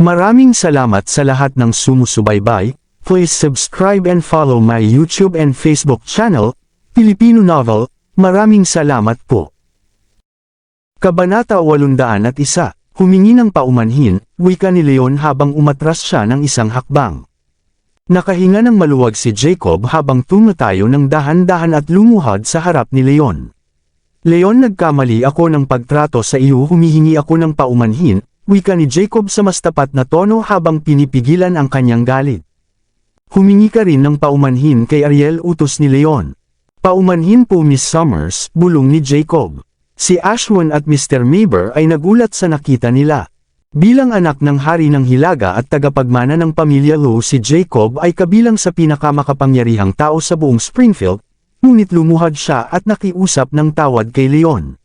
Maraming salamat sa lahat ng sumusubaybay. Please subscribe and follow my YouTube and Facebook channel, Filipino Novel. Maraming salamat po. Kabanata 801, humingi ng paumanhin, wika ni Leon habang umatras siya ng isang hakbang. Nakahinga ng maluwag si Jacob habang tumatayo ng dahan-dahan at lumuhod sa harap ni Leon. Leon, nagkamali ako ng pagtrato sa iyo, humihingi ako ng paumanhin, wika ni Jacob sa mas tapat na tono habang pinipigilan ang kanyang galit. Humingi ka rin ng paumanhin kay Ariel, utos ni Leon. Paumanhin po, Miss Summers, bulong ni Jacob. Si Ashwin at Mr. Maber ay nagulat sa nakita nila. Bilang anak ng hari ng Hilaga at tagapagmana ng pamilya Lowe, si Jacob ay kabilang sa pinakamakapangyarihang tao sa buong Springfield, ngunit lumuhod siya at nakiusap ng tawad kay Leon.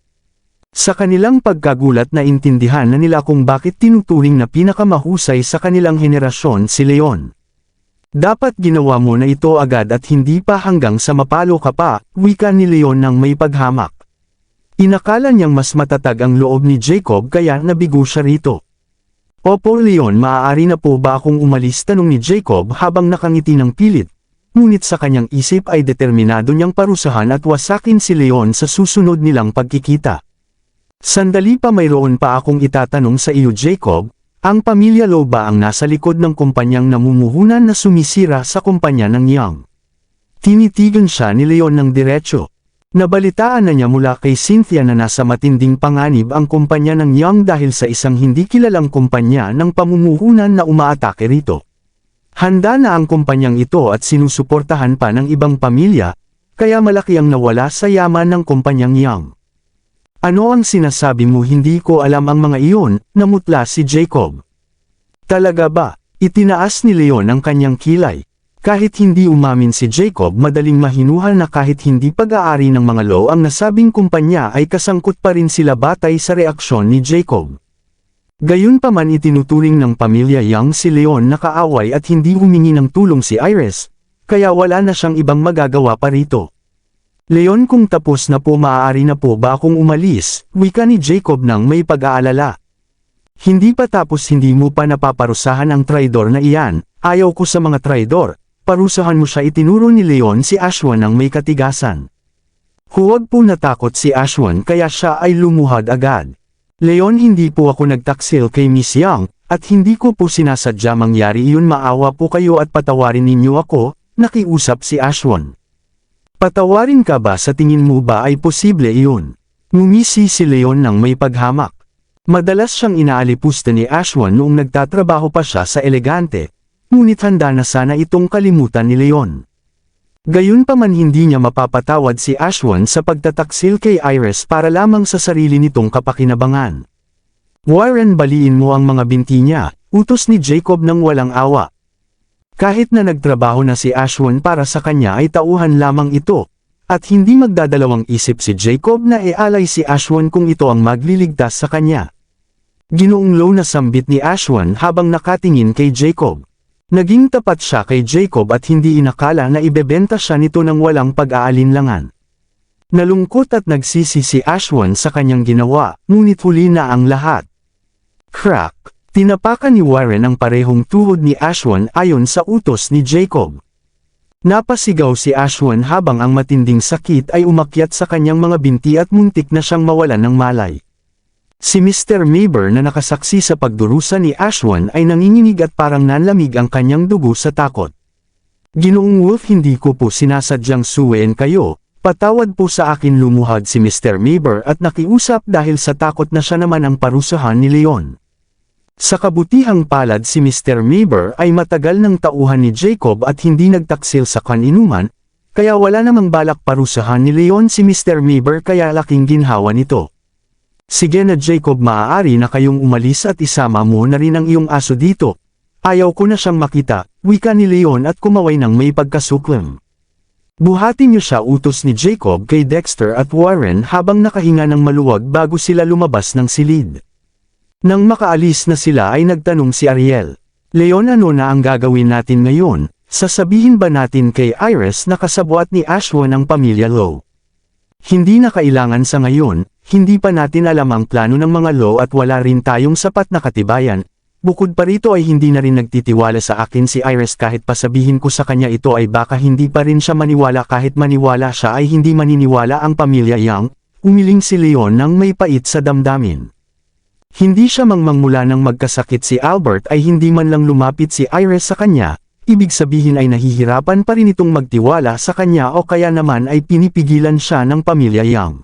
Sa kanilang pagkagulat, naintindihan na nila kung bakit tinuturing na pinakamahusay sa kanilang henerasyon si Leon. Dapat ginawa mo na ito agad at hindi pa hanggang sa mapalo ka pa, wika ni Leon ng may paghamak. Inakala niyang mas matatag ang loob ni Jacob kaya nabigo siya rito. Opo Leon, maaari na po ba akong umalis, tanong ni Jacob habang nakangiti ng pilit, ngunit sa kanyang isip ay determinado niyang parusahan at wasakin si Leon sa susunod nilang pagkikita. Sandali pa, mayroon pa akong itatanong sa iyo Jacob, ang pamilya Lowe ba ang nasa likod ng kumpanyang namumuhunan na sumisira sa kumpanya ng Young? Tinitigan siya ni Leon ng diretsyo. Nabalitaan na niya mula kay Cynthia na nasa matinding panganib ang kumpanya ng Young dahil sa isang hindi kilalang kumpanya ng pamumuhunan na umaatake rito. Handa na ang kumpanyang ito at sinusuportahan pa ng ibang pamilya, kaya malaki ang nawala sa yaman ng kumpanyang Young. Ano ang sinasabi mo? Hindi ko alam ang mga iyon, namutla si Jacob. Talaga ba? Itinaas ni Leon ang kanyang kilay. Kahit hindi umamin si Jacob, madaling mahinuhal na kahit hindi pag-aari ng mga Lowe ang nasabing kumpanya ay kasangkot pa rin sila batay sa reaksyon ni Jacob. Gayunpaman, itinuturing ng pamilya Young si Leon na kaaway at hindi humingi ng tulong si Iris, kaya wala na siyang ibang magagawa pa rito. Leon, kung tapos na po, maaari na po ba akong umalis, wika ni Jacob ng may pag-aalala. Hindi pa tapos, hindi mo pa napaparusahan ang traidor na iyan, ayaw ko sa mga traidor, parusahan mo siya, itinuro ni Leon si Ashwin ng may katigasan. Huwag po natakot si Ashwin kaya siya ay lumuhod agad. Leon, hindi po ako nagtaksil kay Miss Young, at hindi ko po sinasadya mangyari iyon, maawa po kayo at patawarin ninyo ako, nakiusap si Ashwin. Patawarin ka ba? Sa tingin mo ba ay posible iyon? Ngumisi si Leon ng may paghamak. Madalas siyang inaalipusta ni Ashwin noong nagtatrabaho pa siya sa Elegante, ngunit handa na sana itong kalimutan ni Leon. Gayunpaman, hindi niya mapapatawad si Ashwin sa pagtataksil kay Iris para lamang sa sarili nitong kapakinabangan. Warren, baliin mo ang mga binti niya, utos ni Jacob ng walang awa. Kahit na nagtrabaho na si Ashwin para sa kanya ay tauhan lamang ito, at hindi magdadalawang isip si Jacob na ialay si Ashwin kung ito ang magliligtas sa kanya. Ginoong Lowe, na sambit ni Ashwin habang nakatingin kay Jacob. Naging tapat siya kay Jacob at hindi inakala na ibebenta siya nito ng walang pag-aalinlangan. Nalungkot at nagsisi si Ashwin sa kanyang ginawa, ngunit huli na ang lahat. Crack! Tinapakan ni Warren ang parehong tuhod ni Ashwin ayon sa utos ni Jacob. Napasigaw si Ashwin habang ang matinding sakit ay umakyat sa kanyang mga binti at muntik na siyang mawalan ng malay. Si Mr. Maber na nakasaksi sa pagdurusa ni Ashwin ay nanginginig at parang nanlamig ang kanyang dugo sa takot. Ginoong Wolf, hindi ko po sinasadyang suwain kayo, patawad po sa akin, lumuhod si Mr. Maber at nakiusap dahil sa takot na siya naman ang parusahan ni Leon. Sa kabutihang palad, si Mr. Maber ay matagal ng tauhan ni Jacob at hindi nagtaksil sa kaninuman, kaya wala namang balak parusahan ni Leon si Mr. Maber, kaya laking ginhawa nito. Sige na Jacob, maaari na kayong umalis at isama mo na rin ang iyong aso dito. Ayaw ko na siyang makita, wika ni Leon at kumaway ng may pagkasuklam. Buhatin niyo siya, utos ni Jacob kay Dexter at Warren habang nakahinga ng maluwag bago sila lumabas ng silid. Nang makaalis na sila ay nagtanong si Ariel, Leon, ano na ang gagawin natin ngayon? Sasabihin ba natin kay Iris na kasabwat ni Ashwin ang pamilya Lowe? Hindi na kailangan sa ngayon, hindi pa natin alam ang plano ng mga Lowe at wala rin tayong sapat na katibayan, Bukod pa rito ay hindi na rin nagtitiwala sa akin si Iris kahit pasabihin ko sa kanya ito ay baka hindi pa rin siya maniwala kahit maniwala siya ay hindi maniniwala ang pamilya Yang, umiling si Leon nang may pait sa damdamin. Hindi siya mangmangmula nang magkasakit si Albert ay hindi man lang lumapit si Iris sa kanya, ibig sabihin ay nahihirapan pa rin itong magtiwala sa kanya o kaya naman ay pinipigilan siya ng pamilya Yang.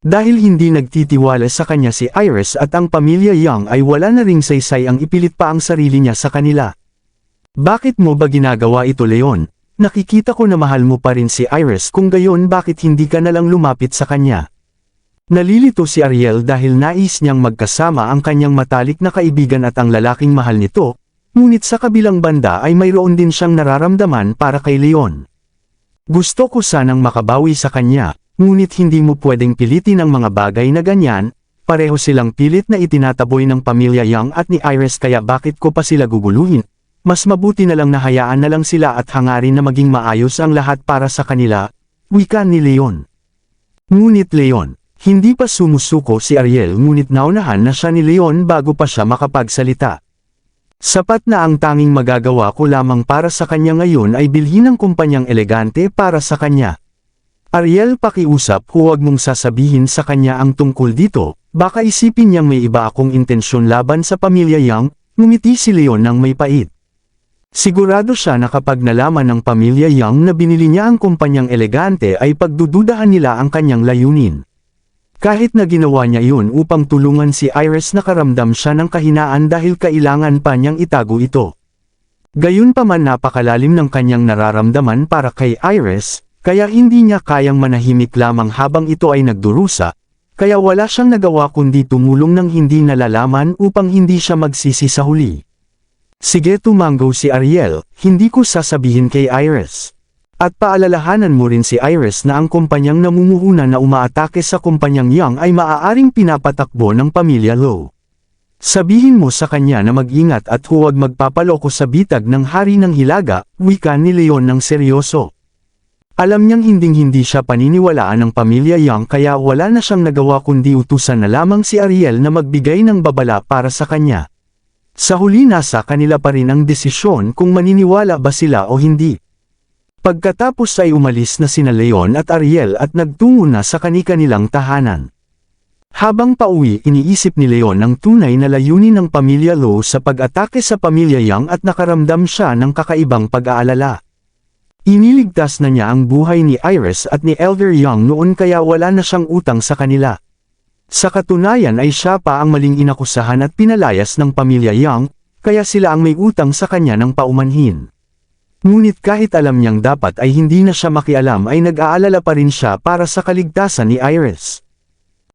Dahil hindi nagtitiwala sa kanya si Iris at ang pamilya Yang ay wala na ring saysay ang ipilit pa ang sarili niya sa kanila. Bakit mo ba ginagawa ito Leon? Nakikita ko na mahal mo pa rin si Iris kung gayon bakit hindi ka nalang lumapit sa kanya? Nalilito si Ariel dahil nais niyang magkasama ang kanyang matalik na kaibigan at ang lalaking mahal nito, ngunit sa kabilang banda ay mayroon din siyang nararamdaman para kay Leon. Gusto ko sanang makabawi sa kanya. Ngunit hindi mo pwedeng pilitin ang mga bagay na ganyan, pareho silang pilit na itinataboy ng pamilya Yang at ni Iris kaya bakit ko pa sila guguluhin, mas mabuti na lang nahayaan na lang sila at hangarin na maging maayos ang lahat para sa kanila, wika ni Leon. Ngunit Leon, hindi pa sumusuko si Ariel ngunit naunahan na siya ni Leon bago pa siya makapagsalita. Sapat na ang tanging magagawa ko lamang para sa kanya ngayon ay bilhin ng kumpanyang elegante para sa kanya. Ariel pakiusap huwag mong sasabihin sa kanya ang tungkol dito, baka isipin niyang may iba akong intensyon laban sa pamilya Yang, ngumiti si Leon ng may pait. Sigurado siya na kapag nalaman ng pamilya Yang na binili niya ang kumpanyang elegante ay pagdududahan nila ang kanyang layunin. Kahit na ginawa niya yun upang tulungan si Iris nakaramdam siya ng kahinaan dahil kailangan pa niyang itago ito. Gayunpaman napakalalim ng kanyang nararamdaman para kay Iris, kaya hindi niya kayang manahimik lamang habang ito ay nagdurusa, kaya wala siyang nagawa kundi tumulong ng hindi nalalaman upang hindi siya magsisi sa huli. Sige tumanggo si Ariel, hindi ko sasabihin kay Iris. At paalalahanan mo rin si Iris na ang kumpanyang namumuhunan na umaatake sa kumpanyang Yang ay maaaring pinapatakbo ng pamilya Low. Sabihin mo sa kanya na mag-ingat at huwag magpapaloko sa bitag ng hari ng hilaga, wika ni Leon ng seryoso. Alam niyang hinding-hindi siya paniniwalaan ng pamilya Yang kaya wala na siyang nagawa kundi utusan na lamang si Ariel na magbigay ng babala para sa kanya. Sa huli nasa kanila pa rin ang desisyon kung maniniwala ba sila o hindi. Pagkatapos ay umalis na sina Leon at Ariel at nagtungo na sa kani-kanilang tahanan. Habang pauwi iniisip ni Leon ang tunay na layunin ng pamilya Low sa pag-atake sa pamilya Yang at nakaramdam siya ng kakaibang pag-aalala. Iniligtas na niya ang buhay ni Iris at ni Elder Yang noon kaya wala na siyang utang sa kanila. Sa katunayan ay siya pa ang maling inakusahan at pinalayas ng pamilya Yang, kaya sila ang may utang sa kanya ng paumanhin. Ngunit kahit alam niyang dapat ay hindi na siya makialam ay nag-aalala pa rin siya para sa kaligtasan ni Iris.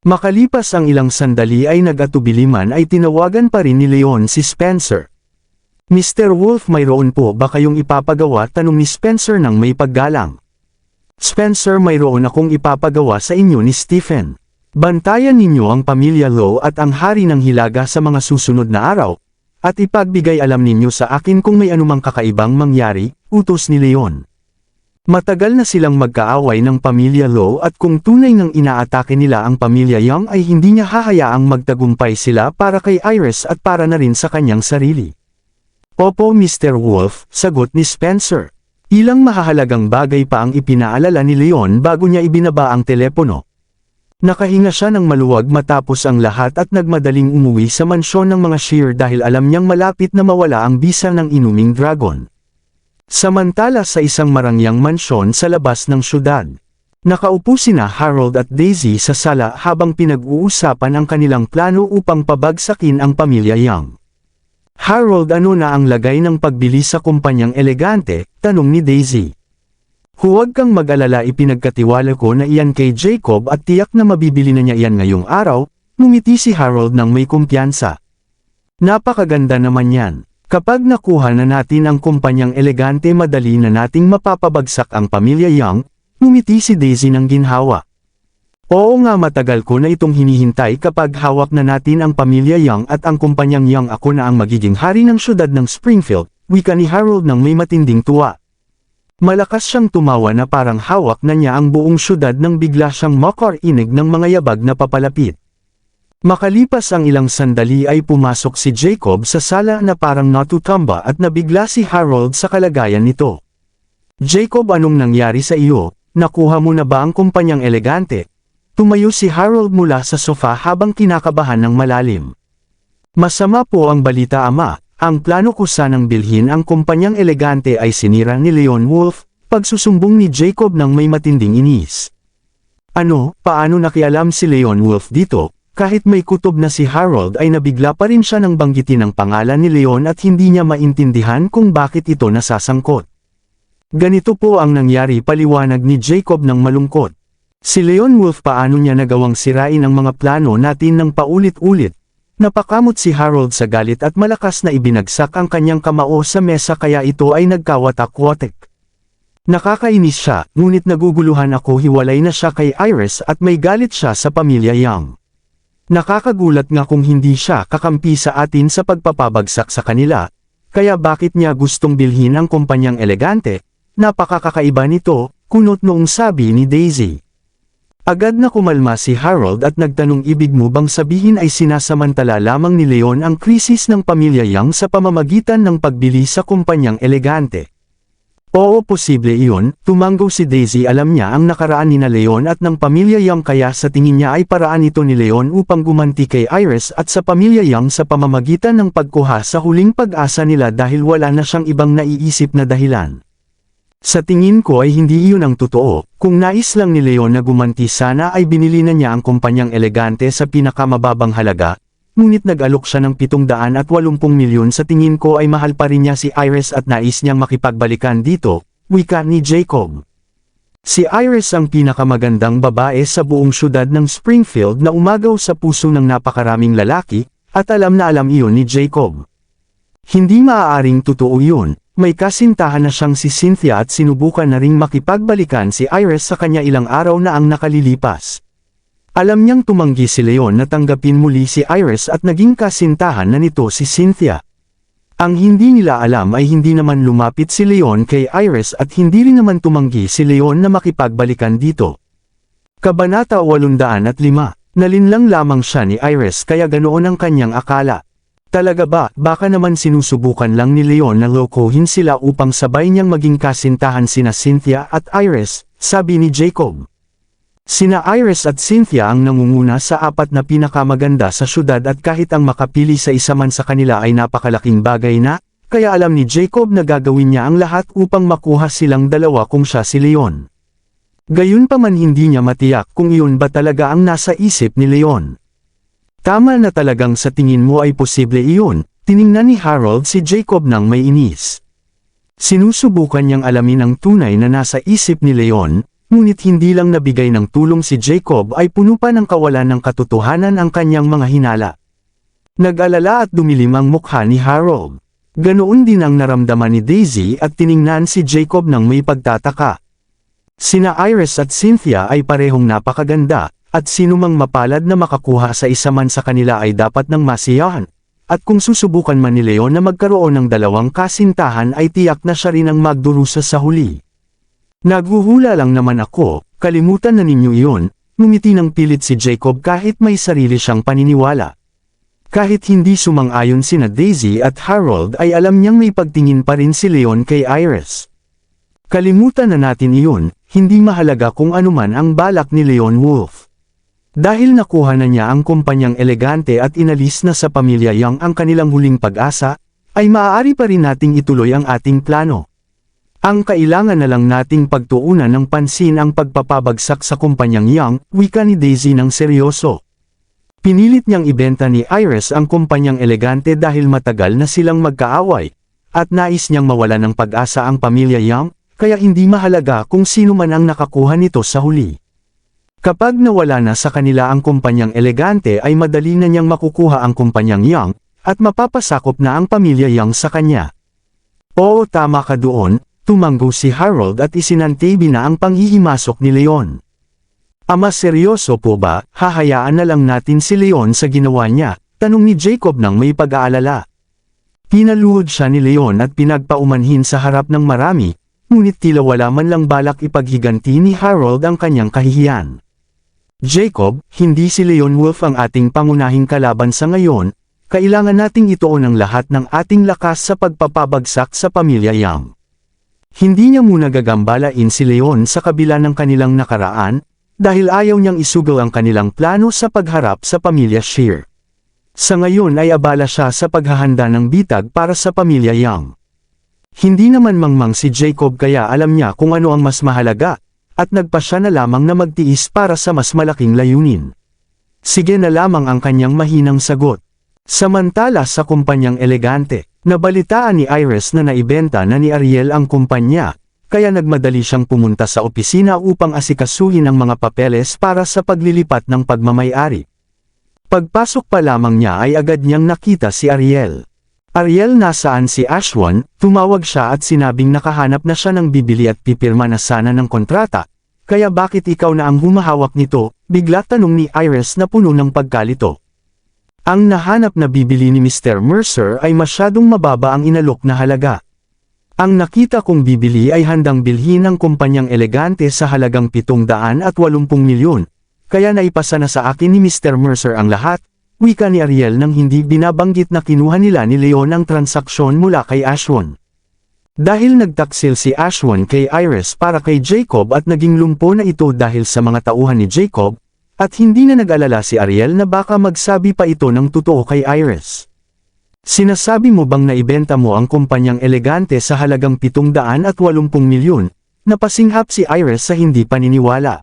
Makalipas ang ilang sandali ay nag-atubiliman ay tinawagan pa rin ni Leon si Spencer. Mr. Wolf mayroon po ba kayong ipapagawa? Tanong ni Spencer ng may paggalang. Spencer mayroon akong ipapagawa sa inyo ni Stephen. Bantayan ninyo ang pamilya Low at ang hari ng hilaga sa mga susunod na araw, at ipagbigay alam ninyo sa akin kung may anumang kakaibang mangyari, utos ni Leon. Matagal na silang magkaaway ng pamilya Low at kung tunay ngang inaatake nila ang pamilya Yang ay hindi niya hahayaang magtagumpay sila para kay Iris at para na rin sa kanyang sarili. Opo Mr. Wolf, sagot ni Spencer. Ilang mahahalagang bagay pa ang ipinaalala ni Leon bago niya ibinaba ang telepono. Nakahinga siya ng maluwag matapos ang lahat at nagmadaling umuwi sa mansyon ng mga Shear dahil alam niyang malapit na mawala ang bisa ng inuming dragon. Samantala sa isang marangyang mansyon sa labas ng syudad. Nakaupo sina Harold at Daisy sa sala habang pinag-uusapan ang kanilang plano upang pabagsakin ang pamilya Yang. Harold, ano na ang lagay ng pagbili sa kumpanyang elegante? Tanong ni Daisy. Huwag kang mag-alala, ipinagkatiwala ko na iyan kay Jacob at tiyak na mabibili na niya iyan ngayong araw, ngumiti si Harold ng may kumpiyansa. Napakaganda naman yan. Kapag nakuha na natin ang kumpanyang elegante madali na nating mapapabagsak ang pamilya Yang, ngumiti si Daisy ng ginhawa. Oo nga, matagal ko na itong hinihintay. Kapag hawak na natin ang pamilya Yang at ang kumpanyang Yang, ako na ang magiging hari ng syudad ng Springfield, wika ni Harold ng may matinding tuwa. Malakas siyang tumawa na parang hawak na niya ang buong syudad nang bigla siyang makarinig ng mga yabag na papalapit. Makalipas ang ilang sandali ay pumasok si Jacob sa sala na parang natutamba at nabigla si Harold sa kalagayan nito. Jacob, anong nangyari sa iyo? Nakuha mo na ba ang kumpanyang elegante? Tumayo si Harold mula sa sofa habang kinakabahan ng malalim. Masama po ang balita, ama. Ang plano ko sanang bilhin ang kumpanyang elegante ay sinira ni Leon Wolf, pagsusumbong ni Jacob ng may matinding inis. Ano, paano nakialam si Leon Wolf dito? Kahit may kutob na si Harold ay nabigla pa rin siya nang banggitin ang pangalan ni Leon at hindi niya maintindihan kung bakit ito nasasangkot. Ganito po ang nangyari, paliwanag ni Jacob ng malungkot. Si Leon Wolf, paano niya nagawang sirain ang mga plano natin ng paulit-ulit? Napakamot si Harold sa galit at malakas na ibinagsak ang kanyang kamao sa mesa kaya ito ay nagkawatak-watak. Nakakainis siya, ngunit naguguluhan ako, hiwalay na siya kay Iris at may galit siya sa pamilya Young. Nakakagulat nga kung hindi siya kakampi sa atin sa pagpapabagsak sa kanila, kaya bakit niya gustong bilhin ang kumpanyang elegante? Napakakaiba nito, kunot noong sabi ni Daisy. Agad na kumalma si Harold at nagtanong, ibig mo bang sabihin ay sinasamantala lamang ni Leon ang krisis ng pamilya Young sa pamamagitan ng pagbili sa kumpanyang elegante? Oo, posible iyon, tumanggo si Daisy. Alam niya ang nakaraan ni Leon at ng pamilya Young kaya sa tingin niya ay paraan ito ni Leon upang gumanti kay Iris at sa pamilya Young sa pamamagitan ng pagkuha sa huling pag-asa nila dahil wala na siyang ibang naiisip na dahilan. Sa tingin ko ay hindi iyon ang totoo, kung nais lang ni Leon na gumanti sana ay binili na niya ang kumpanyang elegante sa pinakamababang halaga. Ngunit nag-alok siya ng 780 milyon. Sa tingin ko ay mahal pa rin niya si Iris at nais niyang makipagbalikan dito, wika ni Jacob. Si Iris ang pinakamagandang babae sa buong syudad ng Springfield na umagaw sa puso ng napakaraming lalaki, at alam na alam iyon ni Jacob. Hindi maaaring totoo iyon, may kasintahan na siyang si Cynthia at sinubukan na ring makipagbalikan si Iris sa kanya ilang araw na ang nakalilipas. Alam niyang tumanggi si Leon na tanggapin muli si Iris at naging kasintahan na nito si Cynthia. Ang hindi nila alam ay hindi naman lumapit si Leon kay Iris at hindi rin naman tumanggi si Leon na makipagbalikan dito. Kabanata 805, nalinlang lamang siya ni Iris kaya ganoon ang kanyang akala. Talaga ba, baka naman sinusubukan lang ni Leon na lokohin sila upang sabay niyang maging kasintahan sina Cynthia at Iris, sabi ni Jacob. Sina Iris at Cynthia ang nangunguna sa apat na pinakamaganda sa syudad at kahit ang makapili sa isa man sa kanila ay napakalaking bagay na, kaya alam ni Jacob na gagawin niya ang lahat upang makuha silang dalawa kung siya si Leon. Gayunpaman hindi niya matiyak kung iyon ba talaga ang nasa isip ni Leon. Tama na talagang sa tingin mo ay posible iyon, tiningnan ni Harold si Jacob nang may inis. Sinusubukan niyang alamin ang tunay na nasa isip ni Leon. Ngunit hindi lang nabigay ng tulong si Jacob ay puno pa ng kawalan ng katotohanan ang kanyang mga hinala. Nag-alala at dumilim ang mukha ni Harold. Ganoon din ang naramdaman ni Daisy at tiningnan si Jacob ng may pagtataka. Sina Iris at Cynthia ay parehong napakaganda, at sinumang mapalad na makakuha sa isa man sa kanila ay dapat ng masiyahan. At kung susubukan man ni Leon na magkaroon ng dalawang kasintahan ay tiyak na siya rin ang magdurusa sa huli. Naghuhula lang naman ako, kalimutan na ninyo iyon, ngumiti ng pilit si Jacob kahit may sarili siyang paniniwala. Kahit hindi sumang-ayon sina Daisy at Harold ay alam niyang may pagtingin pa rin si Leon kay Iris. Kalimutan na natin iyon, hindi mahalaga kung anuman ang balak ni Leon Wolf. Dahil nakuha na niya ang kumpanyang elegante at inalis na sa pamilya Young ang kanilang huling pag-asa, ay maaari pa rin nating ituloy ang ating plano. Ang kailangan na lang nating pagtuunan ng pansin ang pagpapabagsak sa kumpanyang Young, wika ni Daisy ng seryoso. Pinilit niyang ibenta ni Iris ang kumpanyang elegante dahil matagal na silang magkaaway, at nais niyang mawala ng pag-asa ang pamilya Young, kaya hindi mahalaga kung sino man ang nakakuha nito sa huli. Kapag nawala na sa kanila ang kumpanyang elegante ay madali na niyang makukuha ang kumpanyang Young, at mapapasakop na ang pamilya Young sa kanya. Oo, tama ka doon. Tumanggo si Harold at isinantabi na ang panghihimasok ni Leon. Ama, seryoso po ba, hahayaan na lang natin si Leon sa ginawa niya? Tanong ni Jacob nang may pag-aalala. Pinaluhod siya ni Leon at pinagpaumanhin sa harap ng marami, ngunit tila wala man lang balak ipaghiganti ni Harold ang kanyang kahihiyan. Jacob, hindi si Leon Wolf ang ating pangunahing kalaban sa ngayon, kailangan nating ituon ang lahat ng ating lakas sa pagpapabagsak sa pamilya Yang. Hindi niya muna gagambalain si Leon sa kabila ng kanilang nakaraan, dahil ayaw niyang isugal ang kanilang plano sa pagharap sa pamilya Shear. Sa ngayon ay abala siya sa paghahanda ng bitag para sa pamilya Yang. Hindi naman mangmang si Jacob kaya alam niya kung ano ang mas mahalaga, at nagpa siya na lamang na magtiis para sa mas malaking layunin. Sige na lamang ang kanyang mahinang sagot. Samantala sa kumpanyang elegante, nabalitaan ni Iris na naibenta na ni Ariel ang kumpanya, kaya nagmadali siyang pumunta sa opisina upang asikasuhin ang mga papeles para sa paglilipat ng pagmamay-ari. Pagpasok pa lamang niya ay agad niyang nakita si Ariel. Ariel, nasaan si Ashwin? Tumawag siya at sinabing nakahanap na siya ng bibili at pipirma na sana ng kontrata, kaya bakit ikaw na ang humahawak nito? Bigla tanong ni Iris na puno ng pagkalito. Ang nahanap na bibili ni Mr. Mercer ay masyadong mababa ang inalok na halaga. Ang nakita kong bibili ay handang bilhin ng kumpanyang elegante sa halagang 780 milyon, kaya naipasa na sa akin ni Mr. Mercer ang lahat. Wika ni Ariel nang hindi binabanggit na kinuha nila ni Leon ang transaksyon mula kay Ashwin. Dahil nagtaksil si Ashwin kay Iris para kay Jacob at naging lumpo na ito dahil sa mga tauhan ni Jacob, at hindi na nag-alala si Ariel na baka magsabi pa ito ng totoo kay Iris. Sinasabi mo bang naibenta mo ang kumpanyang elegante sa halagang 780 milyon? Napasinghap si Iris sa hindi paniniwala.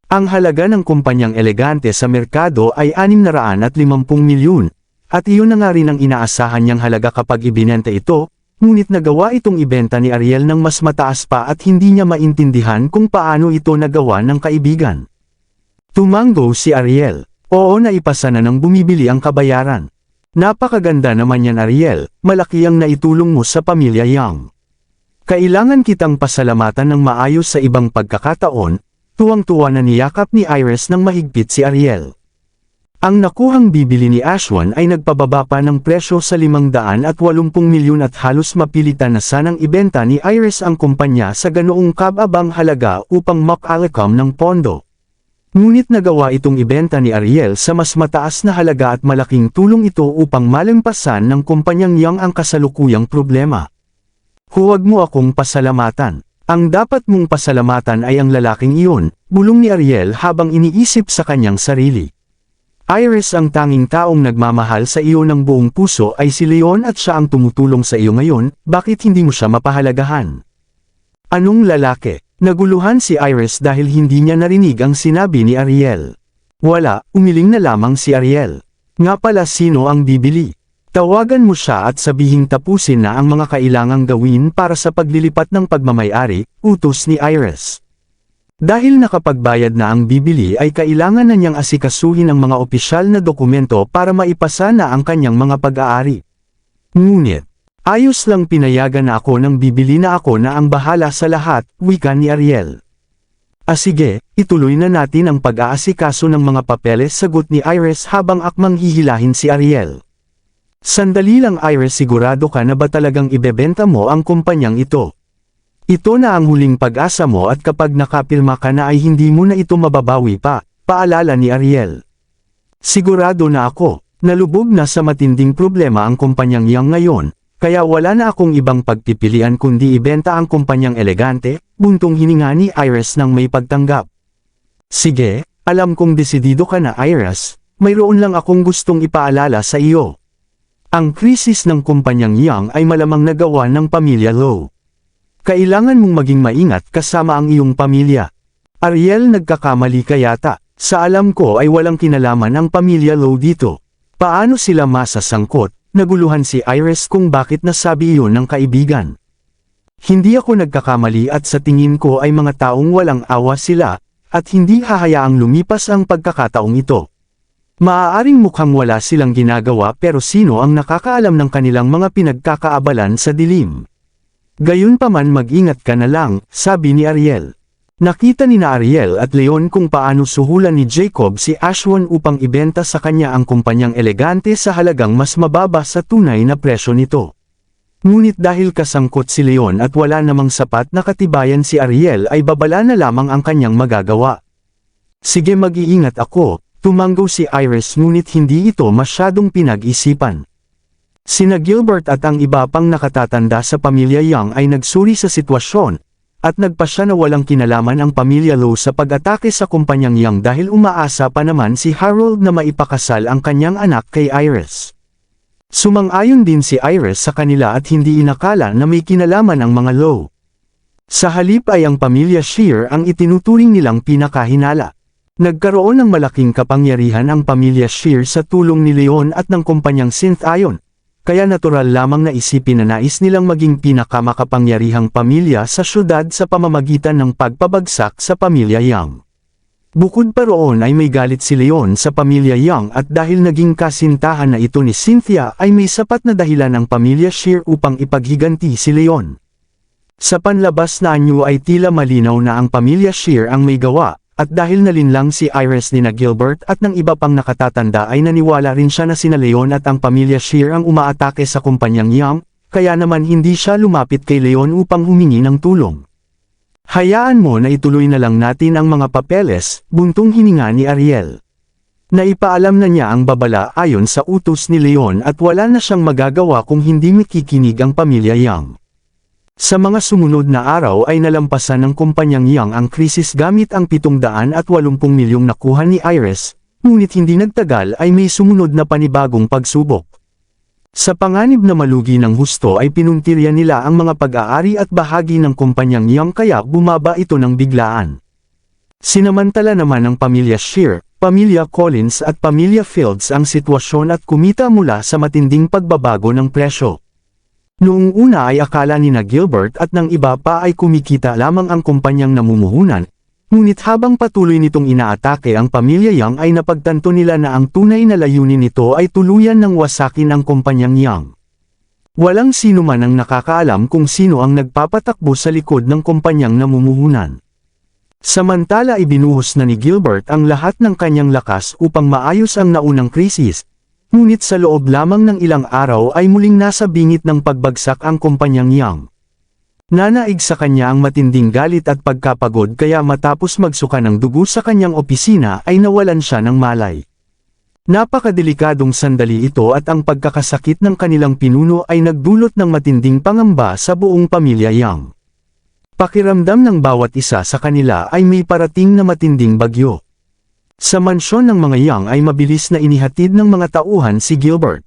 Ang halaga ng kumpanyang elegante sa merkado ay 650 milyon, at iyon na nga rin ang inaasahan niyang halaga kapag ibinenta ito, ngunit nagawa itong ibenta ni Ariel ng mas mataas pa at hindi niya maintindihan kung paano ito nagawa ng kaibigan. Tumango si Ariel. Oo, naipasa na ng bumibili ang kabayaran. Napakaganda naman yan Ariel, malaki ang naitulong mo sa pamilya Yang. Kailangan kitang pasalamatan ng maayos sa ibang pagkakataon. Tuwang-tuwa na niyakap ni Iris ng mahigpit si Ariel. Ang nakuhang bibili ni Ashwin ay nagpababa pa ng presyo sa 580 milyon at halos mapilitan na sanang ibenta ni Iris ang kumpanya sa ganoong kababang halaga upang makalakam ng pondo. Ngunit nagawa itong ibenta ni Ariel sa mas mataas na halaga at malaking tulong ito upang malampasan ng kumpanyang Yang ang kasalukuyang problema. Huwag mo akong pasalamatan. Ang dapat mong pasalamatan ay ang lalaking iyon, bulong ni Ariel habang iniisip sa kanyang sarili. Iris, ang tanging taong nagmamahal sa iyo ng buong puso ay si Leon at siya ang tumutulong sa iyo ngayon, bakit hindi mo siya mapahalagahan? Anong lalaki? Naguluhan si Iris dahil hindi niya narinig ang sinabi ni Ariel. Wala, umiling na lamang si Ariel. Nga pala, sino ang bibili? Tawagan mo siya at sabihing tapusin na ang mga kailangang gawin para sa paglilipat ng pagmamay-ari, utos ni Iris. Dahil nakapagbayad na ang bibili ay kailangan na niyang asikasuhin ang mga opisyal na dokumento para maipasa na ang kanyang mga pag-aari. Ngunit, ayos lang, pinayagan na ako ng bibili na ako na ang bahala sa lahat, wika ni Ariel. Sige, ituloy na natin ang pag-aasikaso ng mga papeles, sagot ni Iris habang akmang hihilahin si Ariel. Sandali lang Iris, sigurado ka na ba talagang ibebenta mo ang kumpanyang ito? Ito na ang huling pag-asa mo at kapag nakapirma ka na ay hindi mo na ito mababawi pa, paalala ni Ariel. Sigurado na ako, nalubog na sa matinding problema ang kumpanyang Yang ngayon, kaya wala na akong ibang pagpipilian kundi ibenta ang kumpanyang elegante, buntong hininga ni Iris nang may pagtanggap. Sige, alam kong desidido ka na Iris, mayroon lang akong gustong ipaalala sa iyo. Ang krisis ng kumpanyang Yang ay malamang nagawa ng pamilya Low. Kailangan mong maging maingat kasama ang iyong pamilya. Ariel, nagkakamali ka yata. Sa alam ko ay walang kinalaman ang pamilya Low dito. Paano sila masasangkot? Naguluhan si Iris kung bakit nasabi iyon ng kaibigan. Hindi ako nagkakamali at sa tingin ko ay mga taong walang awa sila, at hindi hahayaang lumipas ang pagkakataong ito. Maaaring mukhang wala silang ginagawa pero sino ang nakakaalam ng kanilang mga pinagkakaabalan sa dilim? Gayunpaman, mag-ingat ka na lang, sabi ni Ariel. Nakita ni na Ariel at Leon kung paano suhulan ni Jacob si Ashwin upang ibenta sa kanya ang kumpanyang elegante sa halagang mas mababa sa tunay na presyo nito. Ngunit dahil kasangkot si Leon at wala namang sapat na katibayan si Ariel ay babala na lamang ang kanyang magagawa. Sige, mag-iingat ako, tumanggo si Iris, ngunit hindi ito masyadong pinag-isipan. Sina Gilbert at ang iba pang nakatatanda sa pamilya Young ay nagsuri sa sitwasyon, at nagpasya na walang kinalaman ang pamilya Lowe sa pag-atake sa kumpanyang Young dahil umaasa pa naman si Harold na maipakasal ang kanyang anak kay Iris. Sumang-ayon din si Iris sa kanila at hindi inakala na may kinalaman ang mga Lowe. Sa halip ay ang pamilya Shear ang itinuturing nilang pinakahinala. Nagkaroon ng malaking kapangyarihan ang pamilya Shear sa tulong ni Leon at ng kumpanyang Synth-Ion, kaya natural lamang na isipin na nais nilang maging pinakamakapangyarihang pamilya sa syudad sa pamamagitan ng pagpabagsak sa pamilya Young. Bukod pa roon ay may galit si Leon sa pamilya Young at dahil naging kasintahan na ito ni Cynthia ay may sapat na dahilan ang pamilya Shear upang ipaghiganti si Leon. Sa panlabas na anyo ay tila malinaw na ang pamilya Shear ang may gawa, at dahil nalinlang si Iris ni na Gilbert at ng iba pang nakatatanda ay naniwala rin siya na sina Leon at ang pamilya Shear ang umaatake sa kumpanyang Young, kaya naman hindi siya lumapit kay Leon upang humingi ng tulong. Hayaan mo na ituloy na lang natin ang mga papeles, buntong hininga ni Ariel. Naipaalam na niya ang babala ayon sa utos ni Leon at wala na siyang magagawa kung hindi makikinig ang pamilya Young. Sa mga sumunod na araw ay nalampasan ng kumpanyang Young ang krisis gamit ang 780 milyong nakuha ni Iris, ngunit hindi nagtagal ay may sumunod na panibagong pagsubok. Sa panganib na malugi ng husto ay pinuntirya nila ang mga pag-aari at bahagi ng kumpanyang Young kaya bumaba ito ng biglaan. Sinamantala naman ng pamilya Shear, pamilya Collins at pamilya Fields ang sitwasyon at kumita mula sa matinding pagbabago ng presyo. Noong una ay akala ni na Gilbert at ng iba pa ay kumikita lamang ang kumpanyang namumuhunan, ngunit habang patuloy nitong inaatake ang pamilya Young ay napagtanto nila na ang tunay na layunin nito ay tuluyan ng wasakin ang kumpanyang Young. Walang sino man ang nakakaalam kung sino ang nagpapatakbo sa likod ng kumpanyang namumuhunan. Samantala ibinuhos na ni Gilbert ang lahat ng kanyang lakas upang maayos ang naunang krisis. Ngunit sa loob lamang ng ilang araw ay muling nasa bingit ng pagbagsak ang kumpanyang Young. Nanaig sa kanya ang matinding galit at pagkapagod kaya matapos magsuka ng dugo sa kanyang opisina ay nawalan siya ng malay. Napakadelikadong sandali ito at ang pagkakasakit ng kanilang pinuno ay nagdulot ng matinding pangamba sa buong pamilya Young. Pakiramdam ng bawat isa sa kanila ay may parating na matinding bagyo. Sa mansyon ng mga Young ay mabilis na inihatid ng mga tauhan si Gilbert.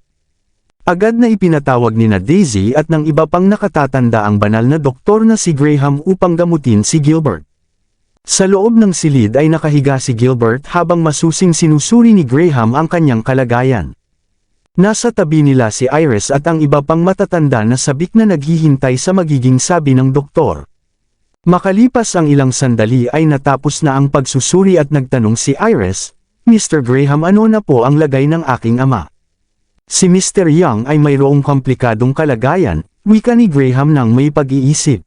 Agad na ipinatawag ni na Daisy at ng iba pang nakatatanda ang banal na doktor na si Graham upang gamutin si Gilbert. Sa loob ng silid ay nakahiga si Gilbert habang masusing sinusuri ni Graham ang kanyang kalagayan. Nasa tabi nila si Iris at ang iba pang matatanda na sabik na naghihintay sa magiging sabi ng doktor. Makalipas ang ilang sandali ay natapos na ang pagsusuri at nagtanong si Iris, "Mr. Graham, ano na po ang lagay ng aking ama?" Si Mr. Young ay mayroong komplikadong kalagayan, wika ni Graham nang may pag-iisip.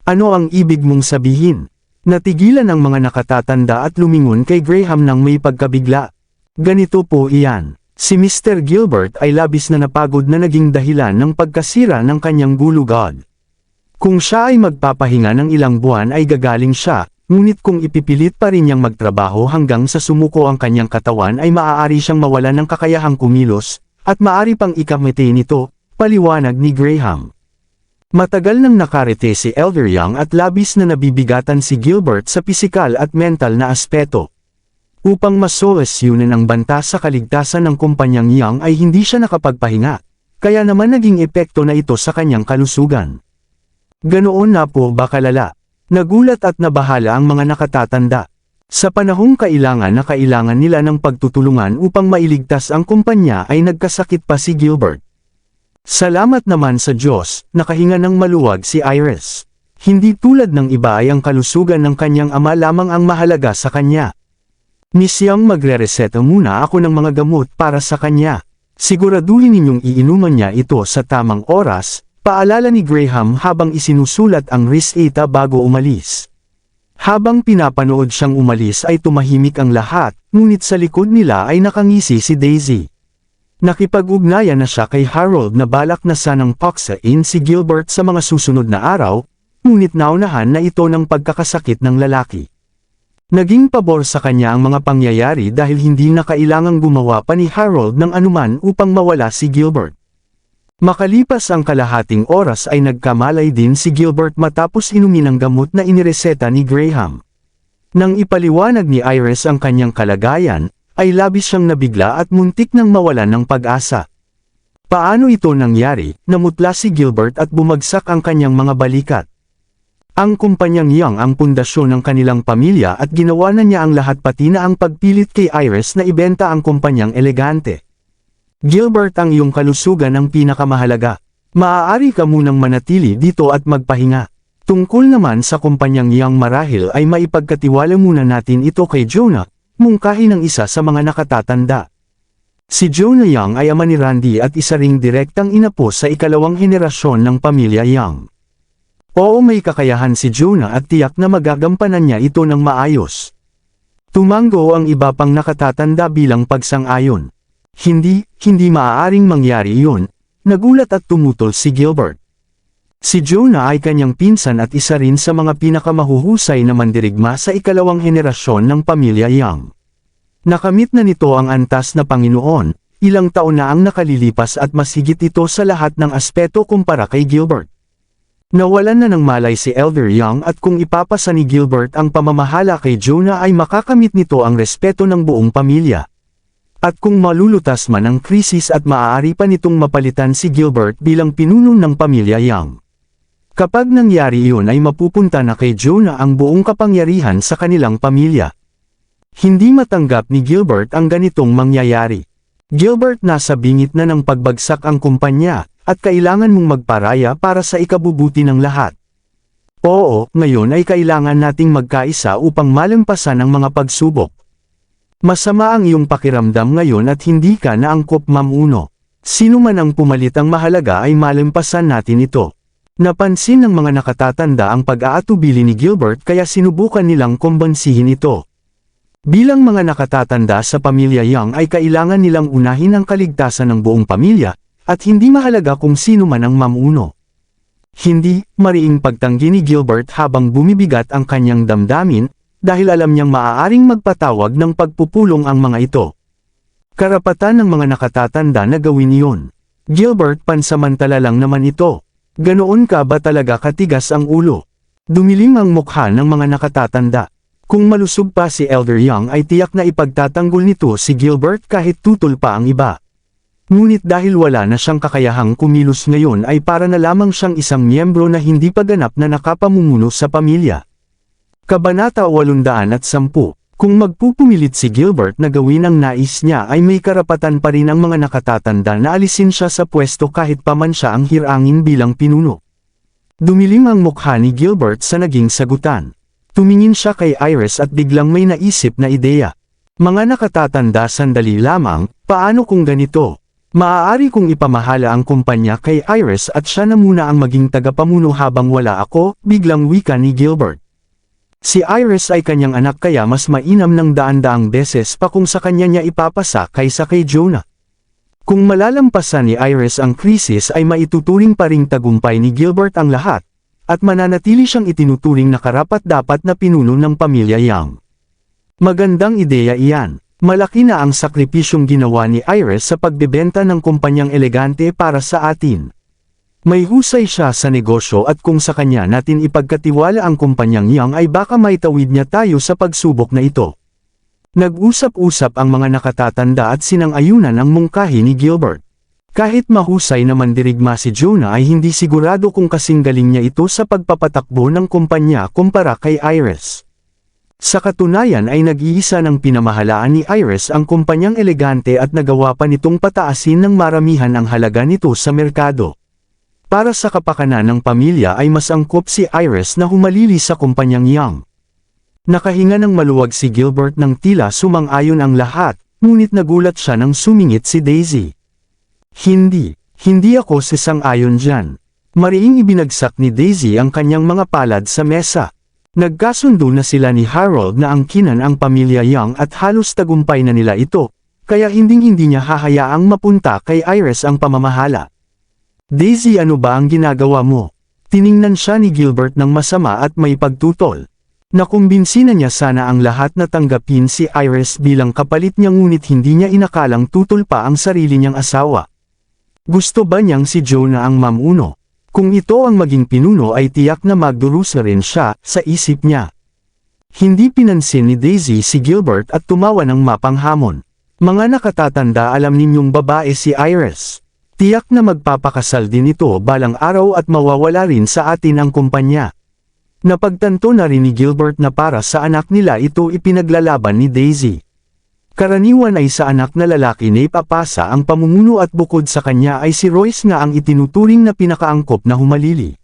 "Ano ang ibig mong sabihin?" Natigilan ang mga nakatatanda at lumingon kay Graham nang may pagkabigla. "Ganito po iyan. Si Mr. Gilbert ay labis na napagod na naging dahilan ng pagkasira ng kanyang gulugod. Kung siya ay magpapahinga ng ilang buwan ay gagaling siya, ngunit kung ipipilit pa rin niyang magtrabaho hanggang sa sumuko ang kanyang katawan ay maaari siyang mawalan ng kakayahang kumilos, at maaari pang ikamete nito," paliwanag ni Graham. Matagal nang nakarete si Elder Young at labis na nabibigatan si Gilbert sa pisikal at mental na aspeto. Upang masolusyonan ang banta sa kaligtasan ng kumpanyang Young ay hindi siya nakapagpahinga, kaya naman naging epekto na ito sa kanyang kalusugan. Ganoon na po ba kalala? Nagulat at nabahala ang mga nakatatanda. Sa panahong kailangan na kailangan nila ng pagtutulungan upang mailigtas ang kumpanya ay nagkasakit pa si Gilbert. Salamat naman sa Diyos, nakahinga ng maluwag si Iris. Hindi tulad ng iba ay ang kalusugan ng kanyang ama lamang ang mahalaga sa kanya. "Miss Young, magre-reseta muna ako ng mga gamot para sa kanya. Siguraduhin ninyong iinuman niya ito sa tamang oras," paalala ni Graham habang isinusulat ang reseta bago umalis. Habang pinapanood siyang umalis ay tumahimik ang lahat, ngunit sa likod nila ay nakangisi si Daisy. Nakipag-ugnayan na siya kay Harold na balak na sanang paksain si Gilbert sa mga susunod na araw, ngunit naunahan na ito ng pagkakasakit ng lalaki. Naging pabor sa kanya ang mga pangyayari dahil hindi na kailangang gumawa pa ni Harold ng anuman upang mawala si Gilbert. Makalipas ang kalahating oras ay nagkamalay din si Gilbert matapos inumin ang gamot na inireseta ni Graham. Nang ipaliwanag ni Iris ang kanyang kalagayan, ay labis siyang nabigla at muntik nang mawalan ng pag-asa. Paano ito nangyari? Namutla si Gilbert at bumagsak ang kanyang mga balikat. Ang kumpanyang Young ang pundasyon ng kanilang pamilya at ginawa na niya ang lahat pati na ang pagpilit kay Iris na ibenta ang kumpanyang Elegante. Gilbert, ang iyong kalusugan ang pinakamahalaga. Maaari ka munang manatili dito at magpahinga. Tungkol naman sa kumpanyang Young, marahil ay maipagkatiwala muna natin ito kay Jonah, mungkahi ng isa sa mga nakatatanda. Si Jonah Young ay ama ni Randy at isa ring direktang inapo sa ikalawang henerasyon ng pamilya Young. Oo, may kakayahan si Jonah at tiyak na magagampanan niya ito ng maayos. Tumango ang iba pang nakatatanda bilang pagsang-ayon. Hindi maaaring mangyari iyon, nagulat at tumutol si Gilbert. Si Jonah ay kanyang pinsan at isa rin sa mga pinakamahuhusay na mandirigma sa ikalawang henerasyon ng pamilya Young. Nakamit na nito ang antas na Panginoon, ilang taon na ang nakalilipas at mas higit ito sa lahat ng aspeto kumpara kay Gilbert. Nawalan na ng malay si Elder Young at kung ipapasa ni Gilbert ang pamamahala kay Jonah ay makakamit nito ang respeto ng buong pamilya. At kung malulutas man ang krisis at maaari pa nitong mapalitan si Gilbert bilang pinuno ng pamilya Young. Kapag nangyari iyon ay mapupunta na kay Jonah ang buong kapangyarihan sa kanilang pamilya. Hindi matanggap ni Gilbert ang ganitong mangyayari. Gilbert, nasa bingit na ng pagbagsak ang kumpanya, at kailangan mong magparaya para sa ikabubuti ng lahat. Oo, ngayon ay kailangan nating magkaisa upang malampasan ang mga pagsubok. Masama ang iyong pakiramdam ngayon at hindi ka na angkop, Ma'am Uno. Sino man ang pumalit, ang mahalaga ay malampasan natin ito. Napansin ng mga nakatatanda ang pag-aatubili ni Gilbert kaya sinubukan nilang kumbansihin ito. Bilang mga nakatatanda sa pamilya Young ay kailangan nilang unahin ang kaligtasan ng buong pamilya, at hindi mahalaga kung sino man ang mamuno. Hindi, mariing pagtanggi ni Gilbert habang bumibigat ang kanyang damdamin, dahil alam niyang maaaring magpatawag ng pagpupulong ang mga ito. Karapatan ng mga nakatatanda na gawin iyon. Gilbert, pansamantala lang naman ito. Ganoon ka ba talaga katigas ang ulo? Dumilim ang mukha ng mga nakatatanda. Kung malusog pa si Elder Young ay tiyak na ipagtatanggol nito si Gilbert kahit tutol pa ang iba. Ngunit dahil wala na siyang kakayahang kumilos ngayon ay para na lamang siyang isang miyembro na hindi pa ganap na nakapamumuno sa pamilya. Kabanata 810. Kung magpupumilit si Gilbert na gawin ang nais niya ay may karapatan pa rin ang mga nakatatanda na alisin siya sa pwesto kahit pa man siya ang hirangin bilang pinuno. Dumilim ang mukha ni Gilbert sa naging sagutan. Tumingin siya kay Iris at biglang may naisip na ideya. Mga nakatatanda, sandali lamang, paano kung ganito? Maaari kong ipamahala ang kumpanya kay Iris at siya na muna ang maging tagapamuno habang wala ako, biglang wika ni Gilbert. Si Iris ay kanyang anak kaya mas mainam ng daan-daang beses pa kung sa kanya niya ipapasa kaysa kay Jonah. Kung malalampasan ni Iris ang krisis ay maituturing pa ring tagumpay ni Gilbert ang lahat, at mananatili siyang itinuturing na karapat-dapat na pinuno ng pamilya Young. Magandang ideya iyan. Malaki na ang sakripisyong ginawa ni Iris sa pagbebenta ng kumpanyang Elegante para sa atin. May husay siya sa negosyo at kung sa kanya natin ipagkatiwala ang kumpanyang Young ay baka maitawid niya tayo sa pagsubok na ito. Nag-usap-usap ang mga nakatatanda at sinang-ayunan ang mungkahi ni Gilbert. Kahit mahusay na mandirigma si Jonah ay hindi sigurado kung kasing galing niya ito sa pagpapatakbo ng kumpanya kumpara kay Iris. Sa katunayan ay nag-iisa ng pinamahalaan ni Iris ang kumpanyang Elegante at nagawa pa nitong pataasin ng maramihan ang halaga nito sa merkado. Para sa kapakanan ng pamilya ay mas angkop si Iris na humalili sa kumpanyang Young. Nakahinga ng maluwag si Gilbert nang tila sumang-ayon ang lahat, ngunit nagulat siya nang sumingit si Daisy. Hindi ako sisang-ayon dyan. Mariing ibinagsak ni Daisy ang kanyang mga palad sa mesa. Nagkasundo na sila ni Harold na angkinan ang pamilya Young at halos tagumpay na nila ito, kaya hinding-hindi niya hahayaang mapunta kay Iris ang pamamahala. Daisy, ano ba ang ginagawa mo? Tiningnan siya ni Gilbert ng masama at may pagtutol. Nakumbinsi na niya sana ang lahat na tanggapin si Iris bilang kapalit niya, ngunit hindi niya inakalang tutol pa ang sarili niyang asawa. Gusto ba niyang si Joe na ang mamuno? Kung ito ang maging pinuno ay tiyak na magdurusa rin siya, sa isip niya. Hindi pinansin ni Daisy si Gilbert at tumawa ng mapanghamon. Mga nakatatanda, alam ninyong babae si Iris. Tiyak na magpapakasal din ito balang araw at mawawala rin sa atin ang kumpanya. Napagtanto na rin ni Gilbert na para sa anak nila ito ipinaglalaban ni Daisy. Karaniwan ay sa anak na lalaki na ipapasa ang pamumuno at bukod sa kanya ay si Royce nga ang itinuturing na pinakaangkop na humalili.